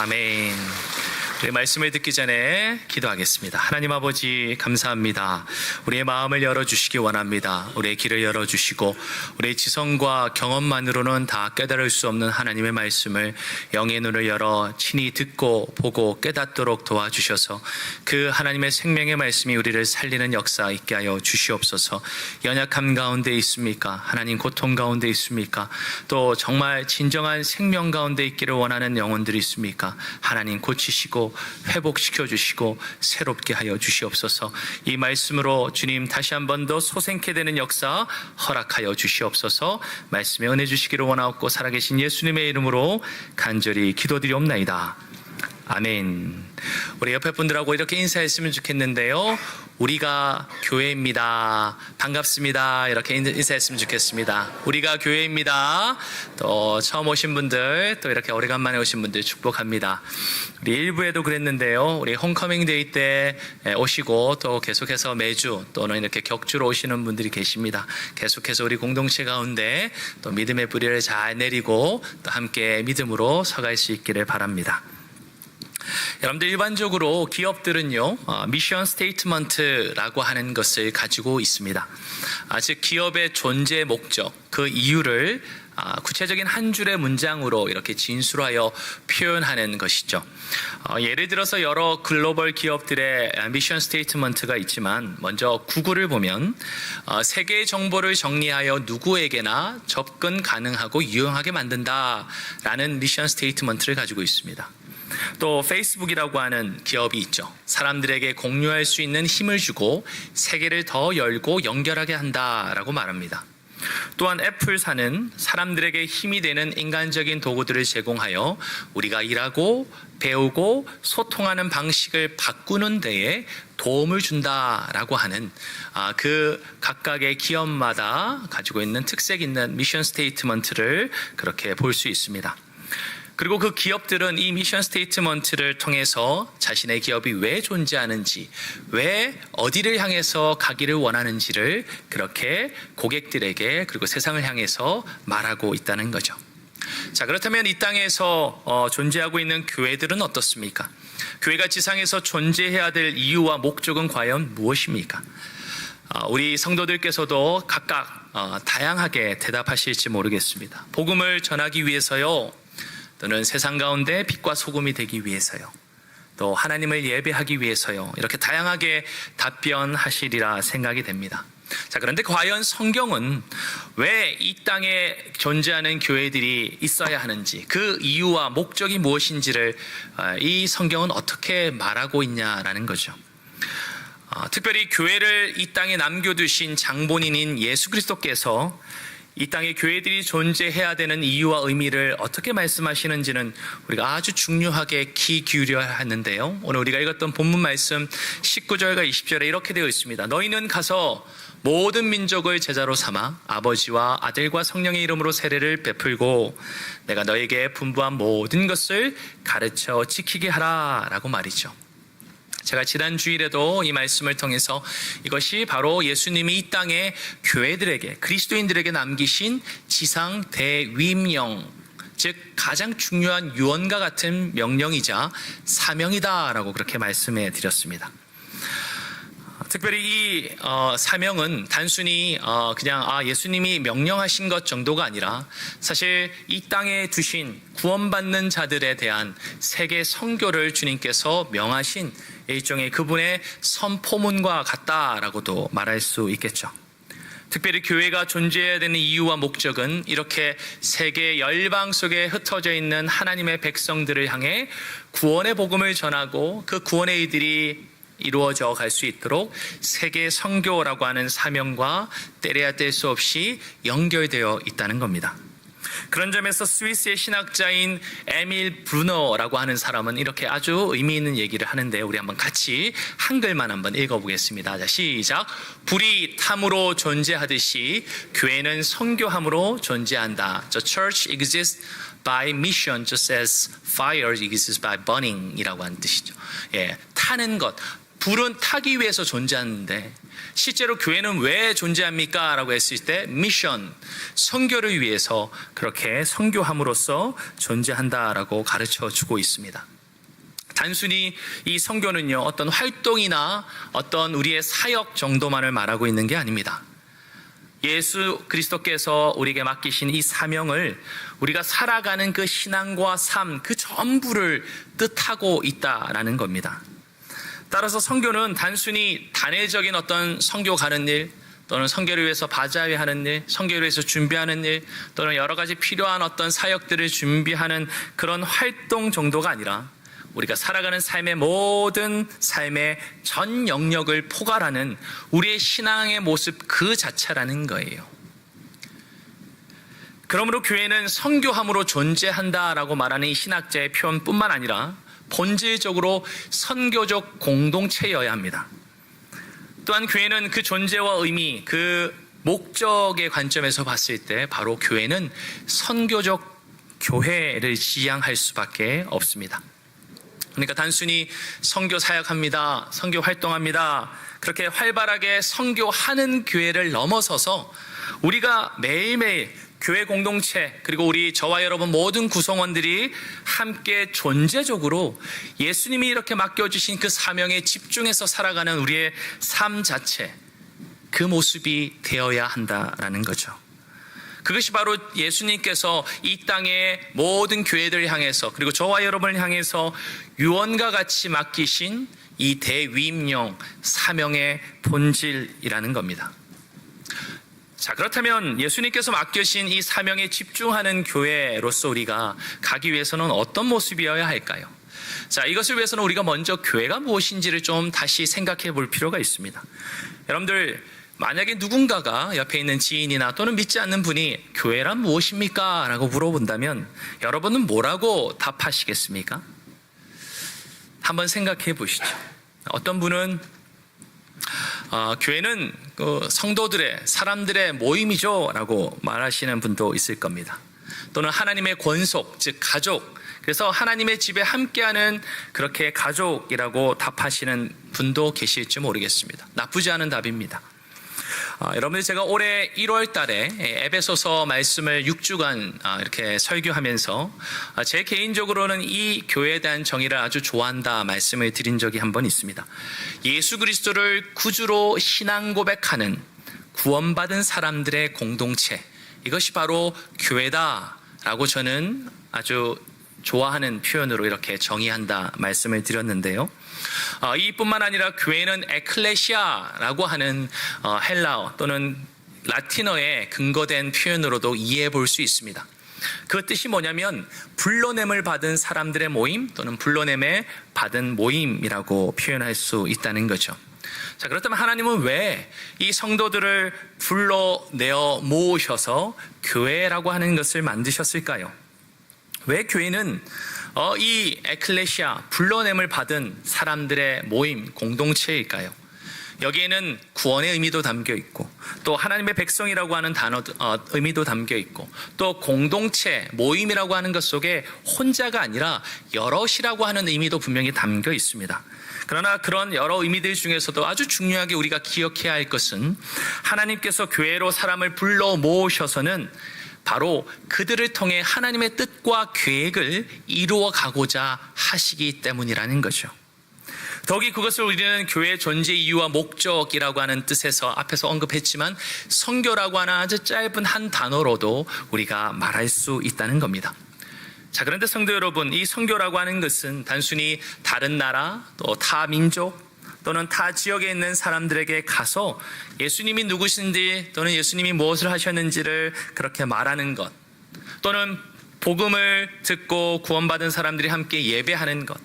아멘. 우리 말씀을 듣기 전에 기도하겠습니다. 하나님 아버지 감사합니다. 우리의 마음을 열어주시기 원합니다. 우리의 길을 열어주시고 우리의 지성과 경험만으로는 다 깨달을 수 없는 하나님의 말씀을 영의 눈을 열어 친히 듣고 보고 깨닫도록 도와주셔서 그 하나님의 생명의 말씀이 우리를 살리는 역사 있게 하여 주시옵소서. 연약함 가운데 있습니까? 하나님 고통 가운데 있습니까? 또 정말 진정한 생명 가운데 있기를 원하는 영혼들이 있습니까? 하나님 고치시고 회복시켜 주시고 새롭게 하여 주시옵소서. 이 말씀으로 주님 다시 한 번 더 소생케 되는 역사 허락하여 주시옵소서. 말씀에 은혜 주시기를 원하옵고 살아계신 예수님의 이름으로 간절히 기도드리옵나이다. 아멘. 우리 옆에 분들하고 이렇게 인사했으면 좋겠는데요. 우리가 교회입니다. 반갑습니다. 이렇게 인사했으면 좋겠습니다. 우리가 교회입니다. 또 처음 오신 분들, 또 이렇게 오래간만에 오신 분들 축복합니다. 우리 일부에도 그랬는데요. 우리 홈커밍 데이 때 오시고 또 계속해서 매주 또는 이렇게 격주로 오시는 분들이 계십니다. 계속해서 우리 공동체 가운데 또 믿음의 뿌리를 잘 내리고 또 함께 믿음으로 서갈 수 있기를 바랍니다. 여러분들 일반적으로 기업들은요 미션 스테이트먼트라고 하는 것을 가지고 있습니다. 즉 기업의 존재 목적, 그 이유를 구체적인 한 줄의 문장으로 이렇게 진술하여 표현하는 것이죠. 예를 들어서 여러 글로벌 기업들의 미션 스테이트먼트가 있지만 먼저 구글을 보면 세계의 정보를 정리하여 누구에게나 접근 가능하고 유용하게 만든다라는 미션 스테이트먼트를 가지고 있습니다. 또 페이스북이라고 하는 기업이 있죠. 사람들에게 공유할 수 있는 힘을 주고 세계를 더 열고 연결하게 한다라고 말합니다. 또한 애플사는 사람들에게 힘이 되는 인간적인 도구들을 제공하여 우리가 일하고 배우고 소통하는 방식을 바꾸는 데에 도움을 준다라고 하는 그 각각의 기업마다 가지고 있는 특색 있는 미션 스테이트먼트를 그렇게 볼 수 있습니다. 그리고 그 기업들은 이 미션 스테이트먼트를 통해서 자신의 기업이 왜 존재하는지, 왜 어디를 향해서 가기를 원하는지를 그렇게 고객들에게 그리고 세상을 향해서 말하고 있다는 거죠. 자, 그렇다면 이 땅에서 존재하고 있는 교회들은 어떻습니까? 교회가 지상에서 존재해야 될 이유와 목적은 과연 무엇입니까? 우리 성도들께서도 각각 다양하게 대답하실지 모르겠습니다. 복음을 전하기 위해서요, 또는 세상 가운데 빛과 소금이 되기 위해서요, 또 하나님을 예배하기 위해서요, 이렇게 다양하게 답변하시리라 생각이 됩니다. 자, 그런데 과연 성경은 왜 이 땅에 존재하는 교회들이 있어야 하는지, 그 이유와 목적이 무엇인지를 이 성경은 어떻게 말하고 있냐라는 거죠. 특별히 교회를 이 땅에 남겨두신 장본인인 예수 그리스도께서 이 땅에 교회들이 존재해야 되는 이유와 의미를 어떻게 말씀하시는지는 우리가 아주 중요하게 귀 기울여야 하는데요. 오늘 우리가 읽었던 본문 말씀 19절과 20절에 이렇게 되어 있습니다. 너희는 가서 모든 민족을 제자로 삼아 아버지와 아들과 성령의 이름으로 세례를 베풀고 내가 너에게 분부한 모든 것을 가르쳐 지키게 하라 라고 말이죠. 제가 지난 주일에도 이 말씀을 통해서 이것이 바로 예수님이 이 땅에 교회들에게, 그리스도인들에게 남기신 지상 대위임령, 즉 가장 중요한 유언과 같은 명령이자 사명이다라고 그렇게 말씀해 드렸습니다. 특별히 이 사명은 단순히 그냥 예수님이 명령하신 것 정도가 아니라 사실 이 땅에 두신 구원받는 자들에 대한 세계 선교를 주님께서 명하신 일종의 그분의 선포문과 같다라고도 말할 수 있겠죠. 특별히 교회가 존재해야 되는 이유와 목적은 이렇게 세계 열방 속에 흩어져 있는 하나님의 백성들을 향해 구원의 복음을 전하고 그 구원의 일들이 이루어져 갈 수 있도록 세계 선교라고 하는 사명과 떼려야 뗄 수 없이 연결되어 있다는 겁니다. 그런 점에서 스위스의 신학자인 에밀 브루너라고 하는 사람은 이렇게 아주 의미 있는 얘기를 하는데, 우리 한번 같이 한글만 한번 읽어보겠습니다. 자, 시작. 불이 탐으로 존재하듯이 교회는 선교함으로 존재한다. The church exists by mission just as fire exists by burning 이라고 하는 뜻이죠. 타는 것, 불은 타기 위해서 존재하는데 실제로 교회는 왜 존재합니까? 라고 했을 때 미션, 선교를 위해서 그렇게 선교함으로써 존재한다라고 가르쳐 주고 있습니다. 단순히 이 선교는요, 어떤 활동이나 어떤 우리의 사역 정도만을 말하고 있는 게 아닙니다. 예수 그리스도께서 우리에게 맡기신 이 사명을 우리가 살아가는 그 신앙과 삶, 그 전부를 뜻하고 있다라는 겁니다. 따라서 선교는 단순히 단회적인 어떤 선교 가는 일, 또는 선교를 위해서 바자회 하는 일, 선교를 위해서 준비하는 일, 또는 여러 가지 필요한 어떤 사역들을 준비하는 그런 활동 정도가 아니라 우리가 살아가는 삶의 모든 삶의 전 영역을 포괄하는 우리의 신앙의 모습 그 자체라는 거예요. 그러므로 교회는 선교함으로 존재한다라고 말하는 이 신학자의 표현뿐만 아니라 본질적으로 선교적 공동체여야 합니다. 또한 교회는 그 존재와 의미, 그 목적의 관점에서 봤을 때 바로 교회는 선교적 교회를 지향할 수밖에 없습니다. 그러니까 단순히 선교 사역합니다, 선교 활동합니다, 그렇게 활발하게 선교하는 교회를 넘어서서 우리가 매일매일 교회 공동체, 그리고 우리 저와 여러분 모든 구성원들이 함께 존재적으로 예수님이 이렇게 맡겨주신 그 사명에 집중해서 살아가는 우리의 삶 자체, 그 모습이 되어야 한다라는 거죠. 그것이 바로 예수님께서 이 땅의 모든 교회들을 향해서, 그리고 저와 여러분을 향해서 유언과 같이 맡기신 이 대위임령 사명의 본질이라는 겁니다. 자, 그렇다면 예수님께서 맡겨신 이 사명에 집중하는 교회로서 우리가 가기 위해서는 어떤 모습이어야 할까요? 자, 이것을 위해서는 우리가 먼저 교회가 무엇인지를 좀 다시 생각해 볼 필요가 있습니다. 여러분들, 만약에 누군가가 옆에 있는 지인이나 또는 믿지 않는 분이 교회란 무엇입니까? 라고 물어본다면 여러분은 뭐라고 답하시겠습니까? 한번 생각해 보시죠. 어떤 분은 교회는 그 성도들의, 사람들의 모임이죠 라고 말하시는 분도 있을 겁니다. 또는 하나님의 권속, 즉 가족, 그래서 하나님의 집에 함께하는 그렇게 가족이라고 답하시는 분도 계실지 모르겠습니다. 나쁘지 않은 답입니다. 여러분들, 제가 올해 1월 달에 에베소서 말씀을 6주간 이렇게 설교하면서 제 개인적으로는 이 교회에 대한 정의를 아주 좋아한다 말씀을 드린 적이 한 번 있습니다. 예수 그리스도를 구주로 신앙 고백하는 구원받은 사람들의 공동체, 이것이 바로 교회다라고 저는 아주 좋아하는 표현으로 이렇게 정의한다 말씀을 드렸는데요. 이뿐만 아니라 교회는 에클레시아라고 하는 헬라어 또는 라틴어에 근거된 표현으로도 이해해 볼 수 있습니다. 그 뜻이 뭐냐면 불러냄을 받은 사람들의 모임 또는 불러냄에 받은 모임이라고 표현할 수 있다는 거죠. 자, 그렇다면 하나님은 왜 이 성도들을 불러내어 모으셔서 교회라고 하는 것을 만드셨을까요? 왜 교회는 이 에클레시아, 불러냄을 받은 사람들의 모임, 공동체일까요? 여기에는 구원의 의미도 담겨 있고, 또 하나님의 백성이라고 하는 단어, 의미도 담겨 있고, 또 공동체, 모임이라고 하는 것 속에 혼자가 아니라 여럿이라고 하는 의미도 분명히 담겨 있습니다. 그러나 그런 여러 의미들 중에서도 아주 중요하게 우리가 기억해야 할 것은 하나님께서 교회로 사람을 불러 모으셔서는 바로 그들을 통해 하나님의 뜻과 계획을 이루어 가고자 하시기 때문이라는 거죠. 더욱이 그것을 우리는 교회의 존재 이유와 목적이라고 하는 뜻에서 앞에서 언급했지만 선교라고 하는 아주 짧은 한 단어로도 우리가 말할 수 있다는 겁니다. 자, 그런데 성도 여러분, 이 선교라고 하는 것은 단순히 다른 나라, 또 타 민족, 또는 타 지역에 있는 사람들에게 가서 예수님이 누구신지 또는 예수님이 무엇을 하셨는지를 그렇게 말하는 것, 또는 복음을 듣고 구원받은 사람들이 함께 예배하는 것,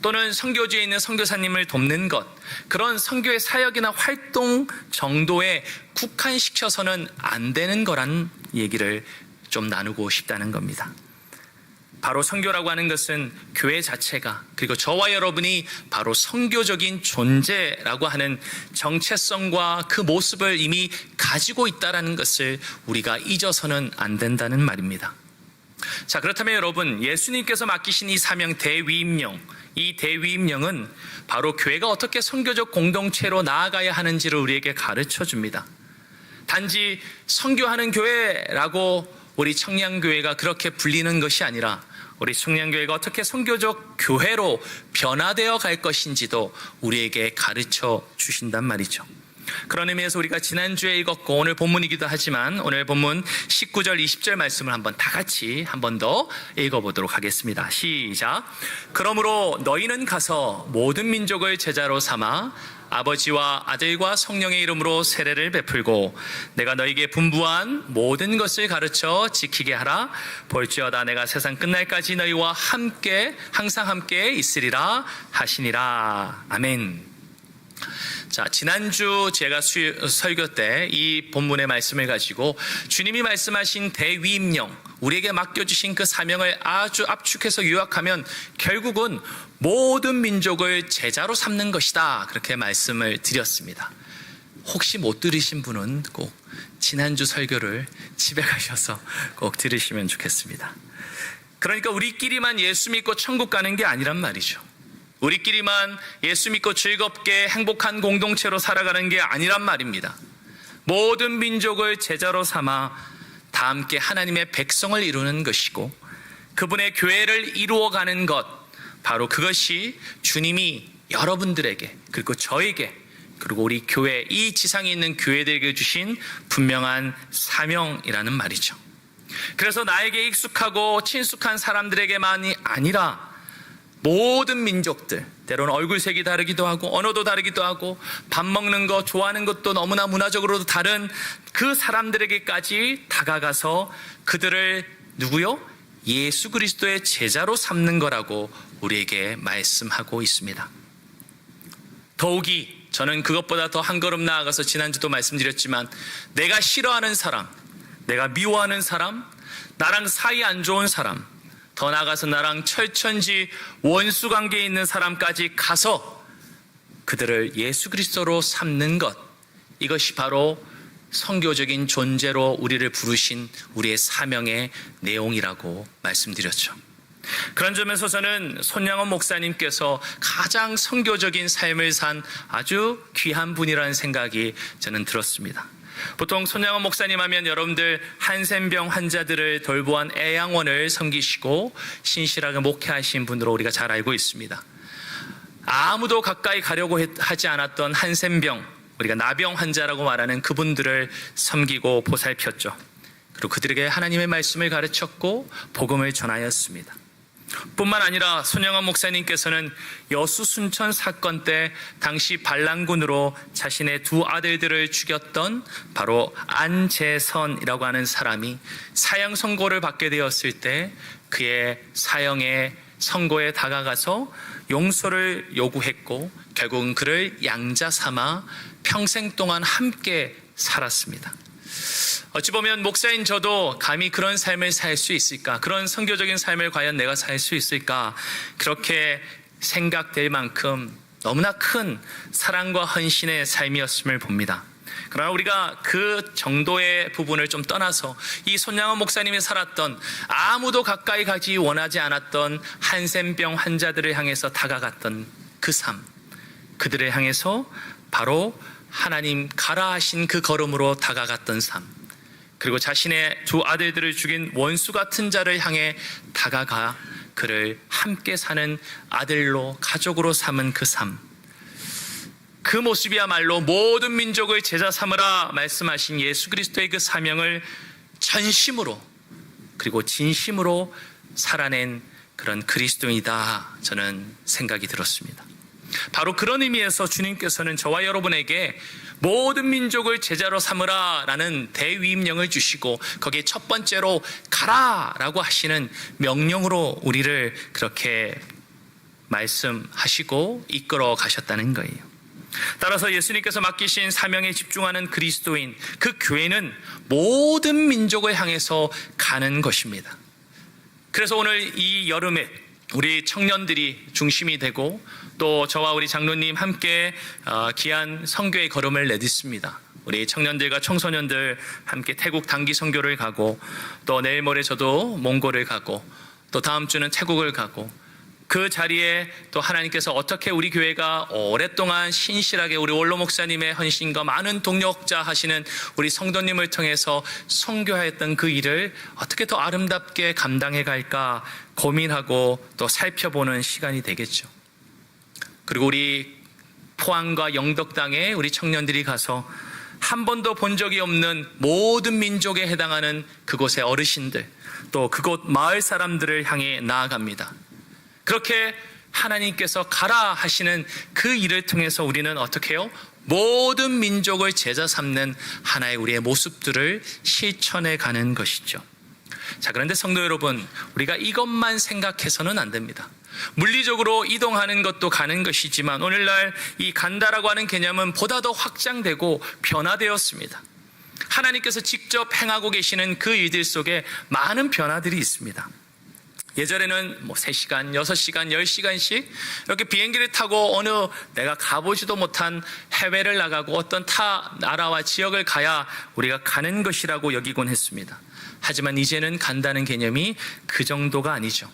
또는 선교지에 있는 선교사님을 돕는 것, 그런 선교의 사역이나 활동 정도에 국한시켜서는 안 되는 거란 얘기를 좀 나누고 싶다는 겁니다. 바로 선교라고 하는 것은 교회 자체가, 그리고 저와 여러분이 바로 선교적인 존재라고 하는 정체성과 그 모습을 이미 가지고 있다는 것을 우리가 잊어서는 안 된다는 말입니다. 자, 그렇다면 여러분, 예수님께서 맡기신 이 사명 대위임령, 이 대위임령은 바로 교회가 어떻게 선교적 공동체로 나아가야 하는지를 우리에게 가르쳐 줍니다. 단지 선교하는 교회라고 우리 청량교회가 그렇게 불리는 것이 아니라 우리 청량교회가 어떻게 선교적 교회로 변화되어 갈 것인지도 우리에게 가르쳐 주신단 말이죠. 그런 의미에서 우리가 지난주에 읽었고 오늘 본문이기도 하지만 오늘 본문 19절 20절 말씀을 한번 다 같이 한 번 더 읽어보도록 하겠습니다. 시작. 그러므로 너희는 가서 모든 민족을 제자로 삼아 아버지와 아들과 성령의 이름으로 세례를 베풀고 내가 너희에게 분부한 모든 것을 가르쳐 지키게 하라. 볼지어다 내가 세상 끝날까지 너희와 함께 항상 함께 있으리라 하시니라. 아멘. 자, 지난주 제가 설교 때 이 본문의 말씀을 가지고 주님이 말씀하신 대위임령, 우리에게 맡겨주신 그 사명을 아주 압축해서 요약하면 결국은 모든 민족을 제자로 삼는 것이다, 그렇게 말씀을 드렸습니다. 혹시 못 들으신 분은 꼭 지난주 설교를 집에 가셔서 꼭 들으시면 좋겠습니다. 그러니까 우리끼리만 예수 믿고 천국 가는 게 아니란 말이죠. 우리끼리만 예수 믿고 즐겁게 행복한 공동체로 살아가는 게 아니란 말입니다. 모든 민족을 제자로 삼아 다 함께 하나님의 백성을 이루는 것이고 그분의 교회를 이루어가는 것, 바로 그것이 주님이 여러분들에게 그리고 저에게 그리고 우리 교회, 이 지상에 있는 교회들에게 주신 분명한 사명이라는 말이죠. 그래서 나에게 익숙하고 친숙한 사람들에게만이 아니라 모든 민족들, 때로는 얼굴색이 다르기도 하고 언어도 다르기도 하고 밥 먹는 거 좋아하는 것도 너무나 문화적으로도 다른 그 사람들에게까지 다가가서 그들을 누구요? 예수 그리스도의 제자로 삼는 거라고 우리에게 말씀하고 있습니다. 더욱이 저는 그것보다 더 한 걸음 나아가서 지난주도 말씀드렸지만 내가 싫어하는 사람, 내가 미워하는 사람, 나랑 사이 안 좋은 사람, 더 나아가서 나랑 철천지 원수 관계에 있는 사람까지 가서 그들을 예수 그리스도로 삼는 것, 이것이 바로 선교적인 존재로 우리를 부르신 우리의 사명의 내용이라고 말씀드렸죠. 그런 점에서 저는 손양원 목사님께서 가장 선교적인 삶을 산 아주 귀한 분이라는 생각이 저는 들었습니다. 보통 손양원 목사님 하면 여러분들 한센병 환자들을 돌보한 애양원을 섬기시고 신실하게 목회하신 분으로 우리가 잘 알고 있습니다. 아무도 가까이 가려고 하지 않았던 한센병, 우리가 나병 환자라고 말하는 그분들을 섬기고 보살폈죠. 그리고 그들에게 하나님의 말씀을 가르쳤고 복음을 전하였습니다. 뿐만 아니라 손영환 목사님께서는 여수 순천 사건 때 당시 반란군으로 자신의 두 아들들을 죽였던 바로 안재선이라고 하는 사람이 사형 선고를 받게 되었을 때 그의 사형의 선고에 다가가서 용서를 요구했고 결국은 그를 양자 삼아 평생 동안 함께 살았습니다. 어찌 보면 목사인 저도 감히 그런 삶을 살 수 있을까? 그런 선교적인 삶을 과연 내가 살 수 있을까? 그렇게 생각될 만큼 너무나 큰 사랑과 헌신의 삶이었음을 봅니다. 그러나 우리가 그 정도의 부분을 좀 떠나서 이 손양원 목사님이 살았던 아무도 가까이 가지 원하지 않았던 한센병 환자들을 향해서 다가갔던 그 삶, 그들을 향해서 바로 하나님 가라 하신 그 걸음으로 다가갔던 삶, 그리고 자신의 두 아들들을 죽인 원수 같은 자를 향해 다가가 그를 함께 사는 아들로 가족으로 삼은 그 삶, 그 모습이야말로 모든 민족을 제자 삼으라 말씀하신 예수 그리스도의 그 사명을 전심으로 그리고 진심으로 살아낸 그런 그리스도이다, 저는 생각이 들었습니다. 바로 그런 의미에서 주님께서는 저와 여러분에게 모든 민족을 제자로 삼으라 라는 대위임령을 주시고 거기에 첫 번째로 가라 라고 하시는 명령으로 우리를 그렇게 말씀하시고 이끌어 가셨다는 거예요. 따라서 예수님께서 맡기신 사명에 집중하는 그리스도인, 그 교회는 모든 민족을 향해서 가는 것입니다. 그래서 오늘 이 여름에 우리 청년들이 중심이 되고 또 저와 우리 장로님 함께 귀한 선교의 걸음을 내딛습니다. 우리 청년들과 청소년들 함께 태국 단기 선교를 가고, 또 내일 모레 저도 몽골을 가고, 또 다음 주는 태국을 가고, 그 자리에 또 하나님께서 어떻게 우리 교회가 오랫동안 신실하게 우리 원로 목사님의 헌신과 많은 동력자 하시는 우리 성도님을 통해서 선교하였던 그 일을 어떻게 더 아름답게 감당해 갈까 고민하고 또 살펴보는 시간이 되겠죠. 그리고 우리 포항과 영덕 땅에 우리 청년들이 가서 한 번도 본 적이 없는 모든 민족에 해당하는 그곳의 어르신들, 또 그곳 마을 사람들을 향해 나아갑니다. 그렇게 하나님께서 가라 하시는 그 일을 통해서 우리는 어떻게 해요? 모든 민족을 제자 삼는 하나의 우리의 모습들을 실천해 가는 것이죠. 자, 그런데 성도 여러분, 우리가 이것만 생각해서는 안 됩니다. 물리적으로 이동하는 것도 가는 것이지만 오늘날 이 간다라고 하는 개념은 보다 더 확장되고 변화되었습니다. 하나님께서 직접 행하고 계시는 그 일들 속에 많은 변화들이 있습니다. 예전에는 3시간, 6시간, 10시간씩 이렇게 비행기를 타고 어느 내가 가보지도 못한 해외를 나가고 어떤 타 나라와 지역을 가야 우리가 가는 것이라고 여기곤 했습니다. 하지만 이제는 간다는 개념이 그 정도가 아니죠.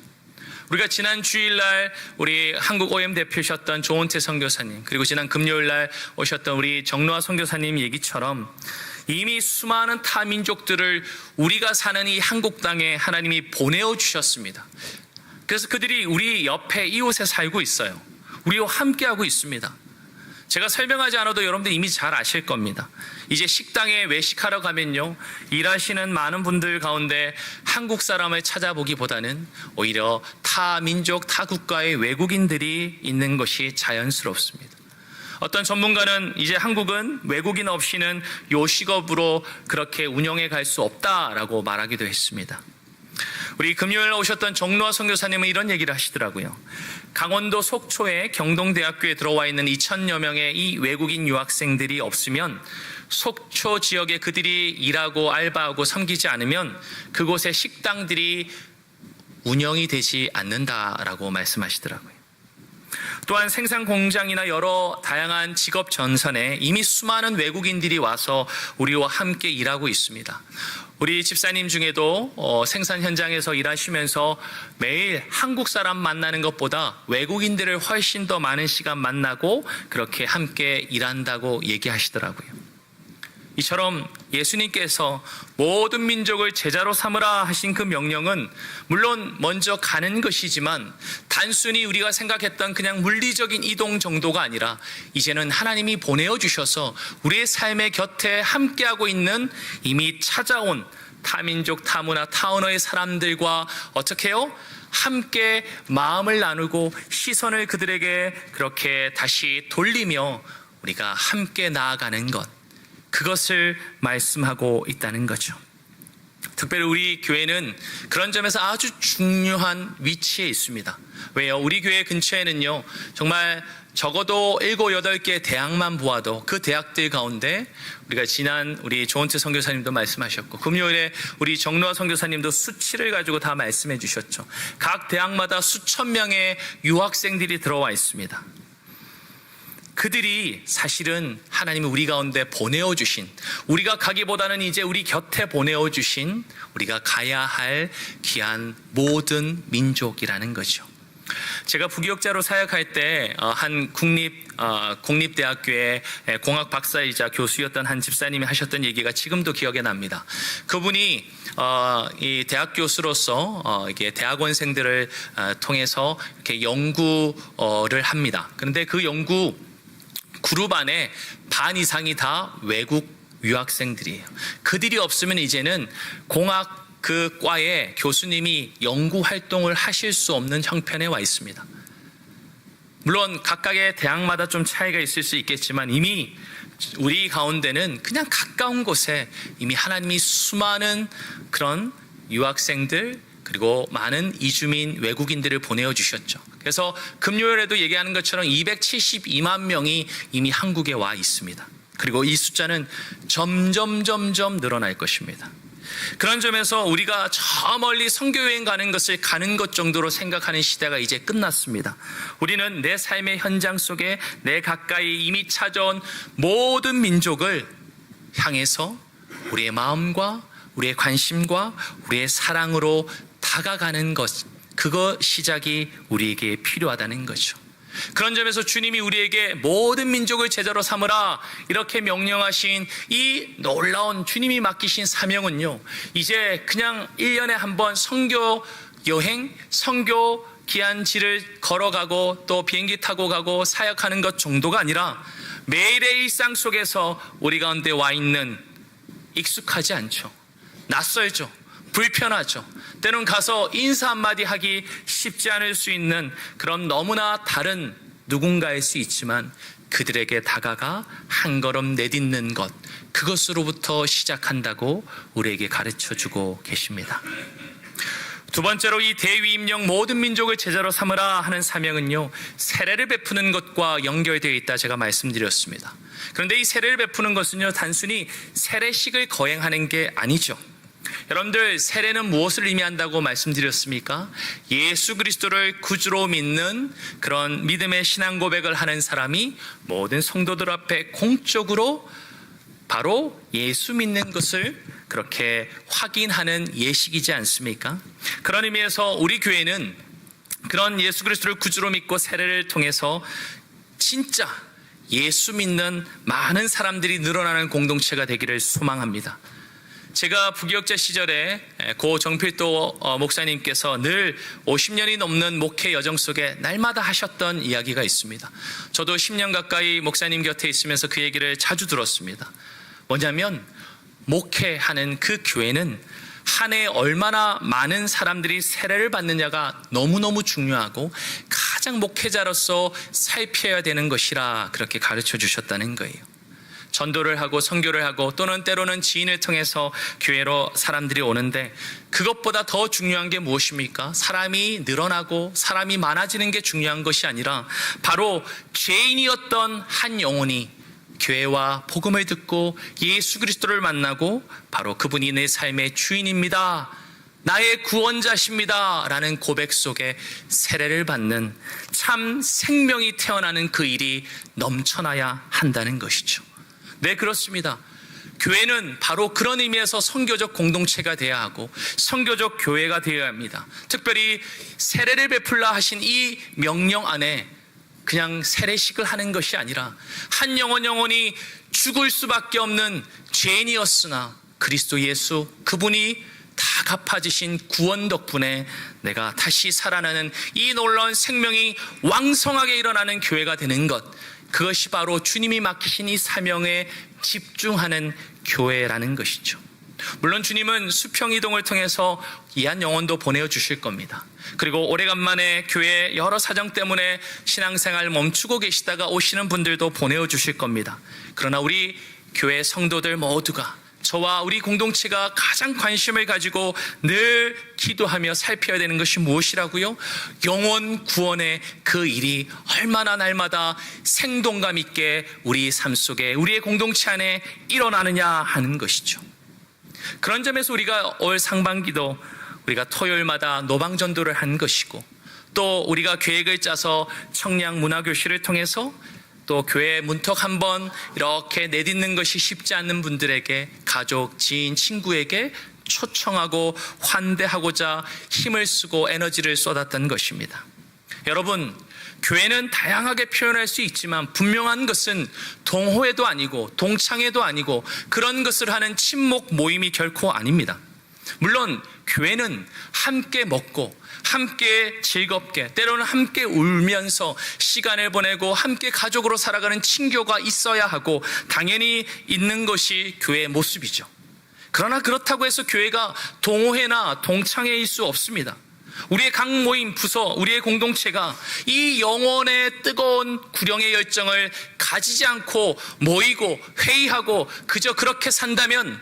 우리가 지난 주일날 우리 한국 OM 대표셨던 조은태 선교사님, 그리고 지난 금요일날 오셨던 우리 정로아 선교사님 얘기처럼 이미 수많은 타민족들을 우리가 사는 이 한국 땅에 하나님이 보내어 주셨습니다. 그래서 그들이 우리 옆에 이웃에 살고 있어요. 우리와 함께하고 있습니다. 제가 설명하지 않아도 여러분들 이미 잘 아실 겁니다. 이제 식당에 외식하러 가면요, 일하시는 많은 분들 가운데 한국 사람을 찾아보기보다는 오히려 타 민족, 타 국가의 외국인들이 있는 것이 자연스럽습니다. 어떤 전문가는 이제 한국은 외국인 없이는 요식업으로 그렇게 운영해 갈 수 없다라고 말하기도 했습니다. 우리 금요일 오셨던 정로아 선교사님은 이런 얘기를 하시더라고요. 강원도 속초의 경동대학교에 들어와 있는 2,000여 명의 이 외국인 유학생들이 없으면, 속초 지역에 그들이 일하고 알바하고 섬기지 않으면 그곳의 식당들이 운영이 되지 않는다라고 말씀하시더라고요. 또한 생산 공장이나 여러 다양한 직업 전선에 이미 수많은 외국인들이 와서 우리와 함께 일하고 있습니다. 우리 집사님 중에도 생산 현장에서 일하시면서 매일 한국 사람 만나는 것보다 외국인들을 훨씬 더 많은 시간 만나고 그렇게 함께 일한다고 얘기하시더라고요. 이처럼 예수님께서 모든 민족을 제자로 삼으라 하신 그 명령은 물론 먼저 가는 것이지만 단순히 우리가 생각했던 그냥 물리적인 이동 정도가 아니라 이제는 하나님이 보내어 주셔서 우리의 삶의 곁에 함께하고 있는 이미 찾아온 타민족, 타문화, 타언어의 사람들과 어떻게 해요? 함께 마음을 나누고 시선을 그들에게 그렇게 다시 돌리며 우리가 함께 나아가는 것, 그것을 말씀하고 있다는 거죠. 특별히 우리 교회는 그런 점에서 아주 중요한 위치에 있습니다. 왜요? 우리 교회 근처에는요, 정말 적어도 7, 8개 대학만 보아도 그 대학들 가운데 우리가 지난 우리 조은태 선교사님도 말씀하셨고 금요일에 우리 정로아 선교사님도 수치를 가지고 다 말씀해 주셨죠. 각 대학마다 수천 명의 유학생들이 들어와 있습니다. 그들이 사실은 하나님이 우리 가운데 보내어 주신, 우리가 가기보다는 이제 우리 곁에 보내어 주신 우리가 가야 할 귀한 모든 민족이라는 거죠. 제가 부교육자로 사역할 때 한 공립대학교의 공학 박사이자 교수였던 한 집사님이 하셨던 얘기가 지금도 기억에 납니다. 그분이 이 대학 교수로서 이게 대학원생들을 통해서 이렇게 연구를 합니다. 그런데 그 연구 그룹 안에 반 이상이 다 외국 유학생들이에요. 그들이 없으면 이제는 공학 그 과에 교수님이 연구 활동을 하실 수 없는 형편에 와 있습니다. 물론 각각의 대학마다 좀 차이가 있을 수 있겠지만 이미 우리 가운데는 그냥 가까운 곳에 이미 하나님이 수많은 그런 유학생들 그리고 많은 이주민 외국인들을 보내어 주셨죠. 그래서 금요일에도 얘기하는 것처럼 272만 명이 이미 한국에 와 있습니다. 그리고 이 숫자는 점점 늘어날 것입니다. 그런 점에서 우리가 저 멀리 선교여행 가는 것을 가는 것 정도로 생각하는 시대가 이제 끝났습니다. 우리는 내 삶의 현장 속에 내 가까이 이미 찾아온 모든 민족을 향해서 우리의 마음과 우리의 관심과 우리의 사랑으로 다가가는 것, 그거 시작이 우리에게 필요하다는 거죠. 그런 점에서 주님이 우리에게 모든 민족을 제자로 삼으라 이렇게 명령하신 이 놀라운 주님이 맡기신 사명은요, 이제 그냥 1년에 한 번 선교 여행, 선교 기한지를 걸어가고 또 비행기 타고 가고 사역하는 것 정도가 아니라 매일의 일상 속에서 우리 가운데 와 있는, 익숙하지 않죠, 낯설죠, 불편하죠, 때론 가서 인사 한마디 하기 쉽지 않을 수 있는 그런 너무나 다른 누군가일 수 있지만 그들에게 다가가 한 걸음 내딛는 것, 그것으로부터 시작한다고 우리에게 가르쳐주고 계십니다. 두 번째로 이 대위임령 모든 민족을 제자로 삼으라 하는 사명은요, 세례를 베푸는 것과 연결되어 있다 제가 말씀드렸습니다. 그런데 이 세례를 베푸는 것은요, 단순히 세례식을 거행하는 게 아니죠. 여러분들, 세례는 무엇을 의미한다고 말씀드렸습니까? 예수 그리스도를 구주로 믿는 그런 믿음의 신앙 고백을 하는 사람이 모든 성도들 앞에 공적으로 바로 예수 믿는 것을 그렇게 확인하는 예식이지 않습니까? 그런 의미에서 우리 교회는 그런 예수 그리스도를 구주로 믿고 세례를 통해서 진짜 예수 믿는 많은 사람들이 늘어나는 공동체가 되기를 소망합니다. 제가 부교육자 시절에 고 정필도 목사님께서 늘 50년이 넘는 목회 여정 속에 날마다 하셨던 이야기가 있습니다. 저도 10년 가까이 목사님 곁에 있으면서 그 얘기를 자주 들었습니다. 뭐냐면, 목회하는 그 교회는 한 해 얼마나 많은 사람들이 세례를 받느냐가 너무너무 중요하고 가장 목회자로서 살펴야 되는 것이라 그렇게 가르쳐 주셨다는 거예요. 전도를 하고 선교를 하고 또는 때로는 지인을 통해서 교회로 사람들이 오는데, 그것보다 더 중요한 게 무엇입니까? 사람이 늘어나고 사람이 많아지는 게 중요한 것이 아니라 바로 죄인이었던 한 영혼이 교회와 복음을 듣고 예수 그리스도를 만나고 바로 그분이 내 삶의 주인입니다, 나의 구원자십니다 라는 고백 속에 세례를 받는 참 생명이 태어나는 그 일이 넘쳐나야 한다는 것이죠. 네, 그렇습니다. 교회는 바로 그런 의미에서 선교적 공동체가 되어야 하고 선교적 교회가 되어야 합니다. 특별히 세례를 베풀라 하신 이 명령 안에 그냥 세례식을 하는 것이 아니라 한 영혼이 죽을 수밖에 없는 죄인이었으나 그리스도 예수, 그분이 다 갚아주신 구원 덕분에 내가 다시 살아나는 이 놀라운 생명이 왕성하게 일어나는 교회가 되는 것, 그것이 바로 주님이 맡기신 이 사명에 집중하는 교회라는 것이죠. 물론 주님은 수평이동을 통해서 이한 영혼도 보내주실 겁니다. 그리고 오래간만에 교회 여러 사정 때문에 신앙생활 멈추고 계시다가 오시는 분들도 보내주실 겁니다. 그러나 우리 교회 성도들 모두가, 저와 우리 공동체가 가장 관심을 가지고 늘 기도하며 살펴야 되는 것이 무엇이라고요? 영혼 구원의 그 일이 얼마나 날마다 생동감 있게 우리 삶 속에, 우리의 공동체 안에 일어나느냐 하는 것이죠. 그런 점에서 우리가 올 상반기도 우리가 토요일마다 노방전도를 한 것이고, 또 우리가 계획을 짜서 청량 문화교실을 통해서 또 교회 문턱 한번 이렇게 내딛는 것이 쉽지 않는 분들에게, 가족, 지인, 친구에게 초청하고 환대하고자 힘을 쓰고 에너지를 쏟았던 것입니다. 여러분, 교회는 다양하게 표현할 수 있지만 분명한 것은 동호회도 아니고 동창회도 아니고 그런 것을 하는 친목 모임이 결코 아닙니다. 물론 교회는 함께 먹고 함께 즐겁게, 때로는 함께 울면서 시간을 보내고 함께 가족으로 살아가는 친교가 있어야 하고 당연히 있는 것이 교회의 모습이죠. 그러나 그렇다고 해서 교회가 동호회나 동창회일 수 없습니다. 우리의 각 모임, 부서, 우리의 공동체가 이 영혼의 뜨거운 구령의 열정을 가지지 않고 모이고 회의하고 그저 그렇게 산다면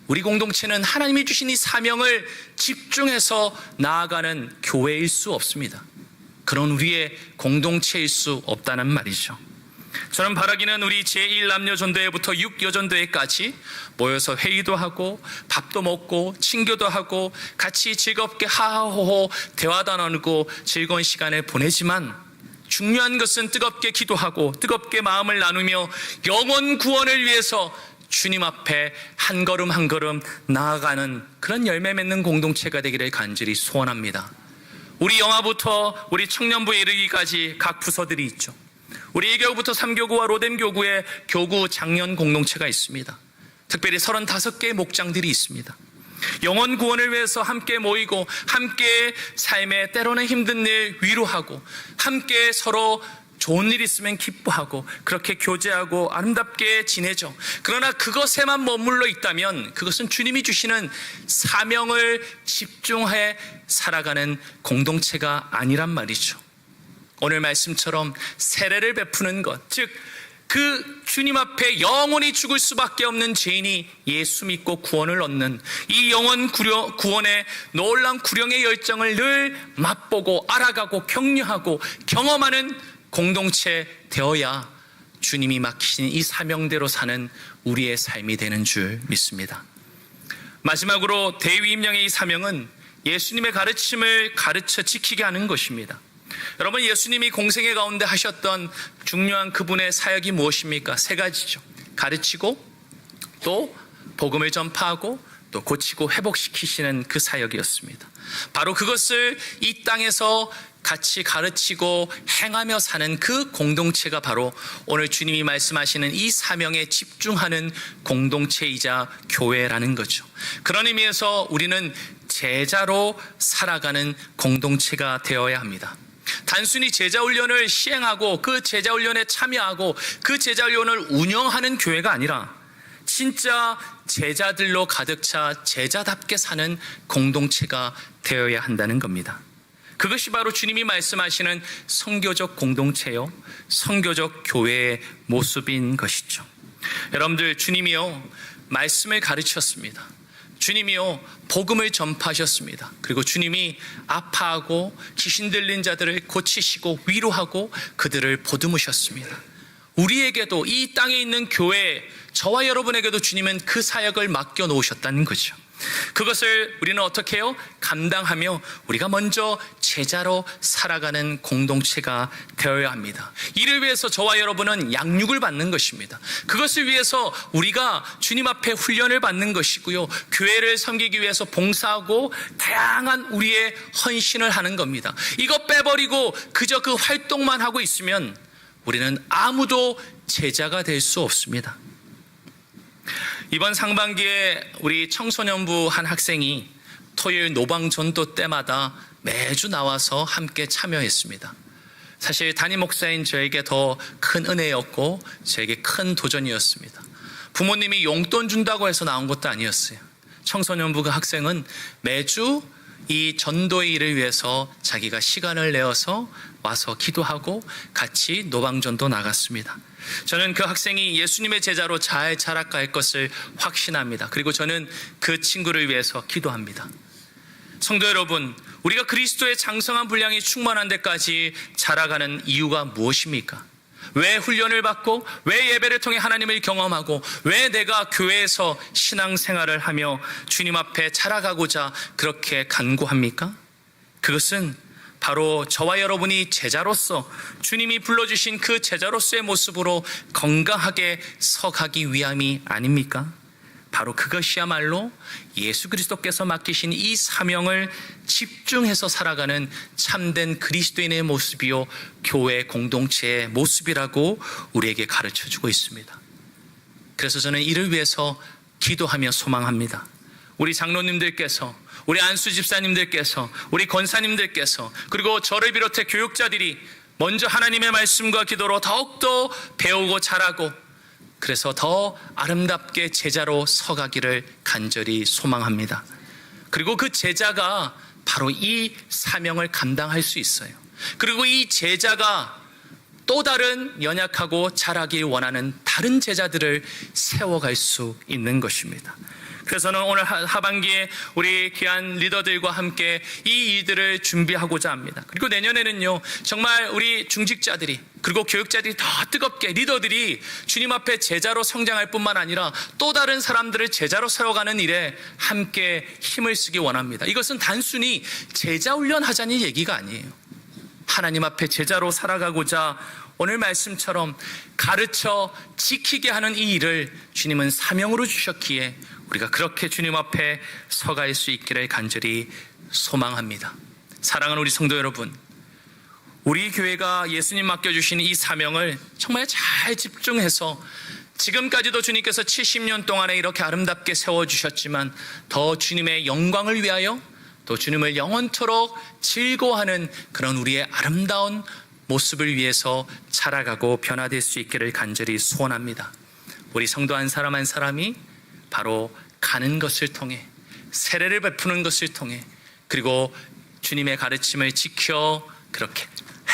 우리 공동체는 하나님이 주신 이 사명을 집중해서 나아가는 교회일 수 없습니다. 그런 우리의 공동체일 수 없다는 말이죠. 저는 바라기는 우리 제1남녀전도회부터 6여전도회까지 모여서 회의도 하고 밥도 먹고 친교도 하고 같이 즐겁게 하하호호 대화도 나누고 즐거운 시간을 보내지만, 중요한 것은 뜨겁게 기도하고 뜨겁게 마음을 나누며 영혼 구원을 위해서 주님 앞에 한 걸음 한 걸음 나아가는 그런 열매 맺는 공동체가 되기를 간절히 소원합니다. 우리 영아부터 우리 청년부에 이르기까지 각 부서들이 있죠. 우리 1교구부터 3교구와 로뎀교구에 교구 장년 공동체가 있습니다. 특별히 35개의 목장들이 있습니다. 영혼 구원을 위해서 함께 모이고 함께 삶에 때로는 힘든 일 위로하고 함께 서로 좋은 일 있으면 기뻐하고 그렇게 교제하고 아름답게 지내죠. 그러나 그것에만 머물러 있다면 그것은 주님이 주시는 사명을 집중해 살아가는 공동체가 아니란 말이죠. 오늘 말씀처럼 세례를 베푸는 것, 즉 그 주님 앞에 영원히 죽을 수밖에 없는 죄인이 예수 믿고 구원을 얻는 이 영원 구원의 놀라운 구령의 열정을 늘 맛보고 알아가고 격려하고 경험하는 공동체 되어야 주님이 맡기신 이 사명대로 사는 우리의 삶이 되는 줄 믿습니다. 마지막으로 대위임령의 이 사명은 예수님의 가르침을 가르쳐 지키게 하는 것입니다. 여러분, 예수님이 공생애 가운데 하셨던 중요한 그분의 사역이 무엇입니까? 3가지죠. 가르치고 또 복음을 전파하고 또 고치고 회복시키시는 그 사역이었습니다. 바로 그것을 이 땅에서 같이 가르치고 행하며 사는 그 공동체가 바로 오늘 주님이 말씀하시는 이 사명에 집중하는 공동체이자 교회라는 거죠. 그런 의미에서 우리는 제자로 살아가는 공동체가 되어야 합니다. 단순히 제자훈련을 시행하고 그 제자훈련에 참여하고 그 제자훈련을 운영하는 교회가 아니라 진짜 제자들로 가득 차 제자답게 사는 공동체가 되어야 한다는 겁니다. 그것이 바로 주님이 말씀하시는 선교적 공동체요, 선교적 교회의 모습인 것이죠. 여러분들, 주님이요 말씀을 가르쳤습니다. 주님이요 복음을 전파하셨습니다. 그리고 주님이 아파하고 귀신 들린 자들을 고치시고 위로하고 그들을 보듬으셨습니다. 우리에게도 이 땅에 있는 교회, 저와 여러분에게도 주님은 그 사역을 맡겨 놓으셨다는 거죠. 그것을 우리는 어떻게 해요? 감당하며 우리가 먼저 제자로 살아가는 공동체가 되어야 합니다. 이를 위해서 저와 여러분은 양육을 받는 것입니다. 그것을 위해서 우리가 주님 앞에 훈련을 받는 것이고요, 교회를 섬기기 위해서 봉사하고 다양한 우리의 헌신을 하는 겁니다. 이거 빼버리고 그저 그 활동만 하고 있으면 우리는 아무도 제자가 될 수 없습니다. 이번 상반기에 우리 청소년부 한 학생이 토요일 노방전도 때마다 매주 나와서 함께 참여했습니다. 사실 담임 목사인 저에게 더 큰 은혜였고 저에게 큰 도전이었습니다. 부모님이 용돈 준다고 해서 나온 것도 아니었어요. 청소년부 그 학생은 매주 이 전도의 일을 위해서 자기가 시간을 내어서 와서 기도하고 같이 노방전도 나갔습니다. 저는 그 학생이 예수님의 제자로 잘 자라갈 것을 확신합니다. 그리고 저는 그 친구를 위해서 기도합니다. 성도 여러분, 우리가 그리스도의 장성한 분량이 충만한 데까지 자라가는 이유가 무엇입니까? 왜 훈련을 받고 왜 예배를 통해 하나님을 경험하고 왜 내가 교회에서 신앙생활을 하며 주님 앞에 자라가고자 그렇게 간구합니까? 그것은 바로 저와 여러분이 제자로서 주님이 불러주신 그 제자로서의 모습으로 건강하게 서가기 위함이 아닙니까? 바로 그것이야말로 예수 그리스도께서 맡기신 이 사명을 집중해서 살아가는 참된 그리스도인의 모습이요, 교회 공동체의 모습이라고 우리에게 가르쳐주고 있습니다. 그래서 저는 이를 위해서 기도하며 소망합니다. 우리 장로님들께서, 우리 안수 집사님들께서, 우리 권사님들께서, 그리고 저를 비롯해 교육자들이 먼저 하나님의 말씀과 기도로 더욱더 배우고 자라고, 그래서 더 아름답게 제자로 서가기를 간절히 소망합니다. 그리고 그 제자가 바로 이 사명을 감당할 수 있어요. 그리고 이 제자가 또 다른 연약하고 자라길 원하는 다른 제자들을 세워갈 수 있는 것입니다. 그래서 저는 오늘 하반기에 우리 귀한 리더들과 함께 이 일들을 준비하고자 합니다. 그리고 내년에는요, 정말 우리 중직자들이 그리고 교육자들이 더 뜨겁게, 리더들이 주님 앞에 제자로 성장할 뿐만 아니라 또 다른 사람들을 제자로 세워가는 일에 함께 힘을 쓰기 원합니다. 이것은 단순히 제자 훈련하자는 얘기가 아니에요. 하나님 앞에 제자로 살아가고자 오늘 말씀처럼 가르쳐 지키게 하는 이 일을 주님은 사명으로 주셨기에 우리가 그렇게 주님 앞에 서갈 수 있기를 간절히 소망합니다. 사랑하는 우리 성도 여러분, 우리 교회가 예수님 맡겨주신 이 사명을 정말 잘 집중해서 지금까지도 주님께서 70년 동안에 이렇게 아름답게 세워주셨지만 더 주님의 영광을 위하여 또 주님을 영원토록 즐거워하는 그런 우리의 아름다운 모습을 위해서 살아가고 변화될 수 있기를 간절히 소원합니다. 우리 성도 한 사람 한 사람이 바로 가는 것을 통해, 세례를 베푸는 것을 통해, 그리고 주님의 가르침을 지켜 그렇게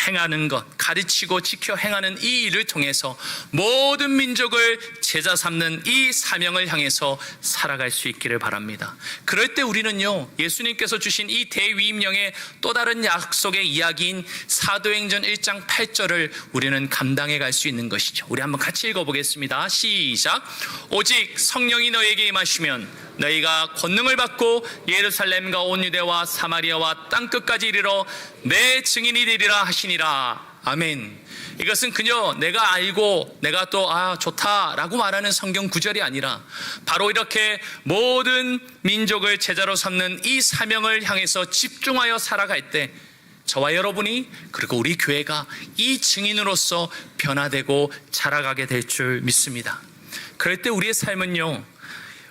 행하는 것, 가르치고 지켜 행하는 이 일을 통해서 모든 민족을 제자 삼는 이 사명을 향해서 살아갈 수 있기를 바랍니다. 그럴 때 우리는요, 예수님께서 주신 이 대위임령의 또 다른 약속의 이야기인 사도행전 1장 8절을 우리는 감당해 갈 수 있는 것이죠. 우리 한번 같이 읽어보겠습니다. 시작. 오직 성령이 너에게 임하시면 너희가 권능을 받고 예루살렘과 온 유대와 사마리아와 땅끝까지 이르러 내 증인이 되리라 하시니라. 아멘. 이것은 그저 내가 알고 내가 또 좋다라고 말하는 성경 구절이 아니라 바로 이렇게 모든 민족을 제자로 삼는 이 사명을 향해서 집중하여 살아갈 때 저와 여러분이 그리고 우리 교회가 이 증인으로서 변화되고 자라가게 될 줄 믿습니다. 그럴 때 우리의 삶은요,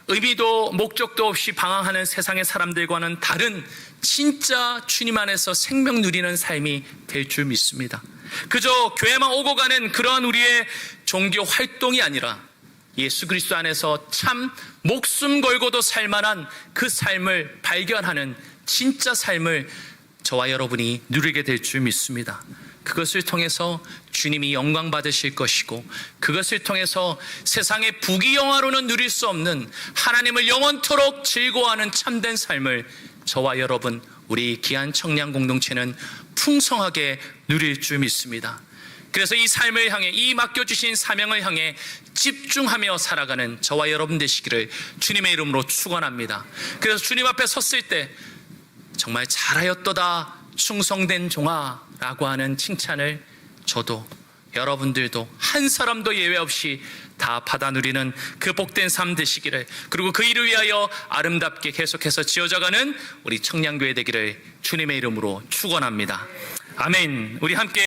의미도 목적도 없이 방황하는 세상의 사람들과는 다른 진짜 주님 안에서 생명 누리는 삶이 될 줄 믿습니다. 그저 교회만 오고 가는 그러한 우리의 종교 활동이 아니라 예수 그리스도 안에서 참 목숨 걸고도 살만한 그 삶을 발견하는 진짜 삶을 저와 여러분이 누리게 될 줄 믿습니다. 그것을 통해서 주님이 영광 받으실 것이고 그것을 통해서 세상의 부귀영화로는 누릴 수 없는 하나님을 영원토록 즐거워하는 참된 삶을 저와 여러분, 우리 귀한 청량 공동체는 풍성하게 누릴 줄 믿습니다. 그래서 이 삶을 향해, 이 맡겨주신 사명을 향해 집중하며 살아가는 저와 여러분 되시기를 주님의 이름으로 축원합니다. 그래서 주님 앞에 섰을 때 정말 잘하였도다 충성된 종아라고 하는 칭찬을 저도 여러분들도 한 사람도 예외 없이 다 받아 누리는 그 복된 삶 되시기를, 그리고 그 일을 위하여 아름답게 계속해서 지어져가는 우리 청량교회 되기를 주님의 이름으로 축원합니다. 아멘. 우리 함께